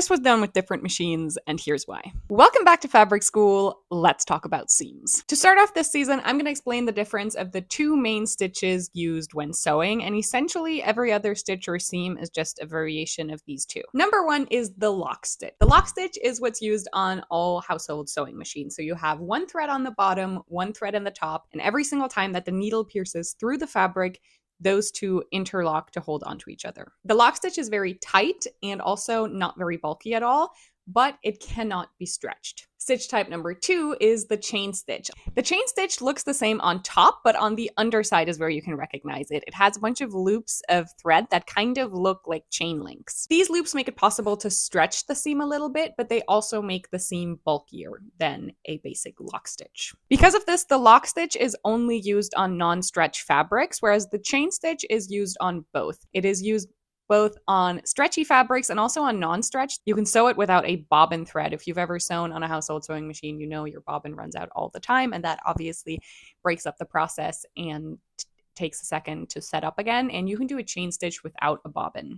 This was done with different machines, and here's why. Welcome back to Fabric School. Let's talk about seams. To start off this season, I'm going to explain the difference of the two main stitches used when sewing, and essentially every other stitch or seam is just a variation of these two. Number one is the lock stitch. The lock stitch is what's used on all household sewing machines. So you have one thread on the bottom, one thread in the top, and every single time that the needle pierces through the fabric, those two interlock to hold onto each other. The lock stitch is very tight and also not very bulky at all, but it cannot be stretched. Stitch type number two is the chain stitch. The chain stitch looks the same on top, but on the underside is where you can recognize it. It has a bunch of loops of thread that kind of look like chain links. These loops make it possible to stretch the seam a little bit, but they also make the seam bulkier than a basic lock stitch. Because of this, the lock stitch is only used on non-stretch fabrics, whereas the chain stitch is used on both. It is used both on stretchy fabrics and also on non-stretch. You can sew it without a bobbin thread. If you've ever sewn on a household sewing machine, you know your bobbin runs out all the time, and that obviously breaks up the process and takes a second to set up again, and you can do a chain stitch without a bobbin.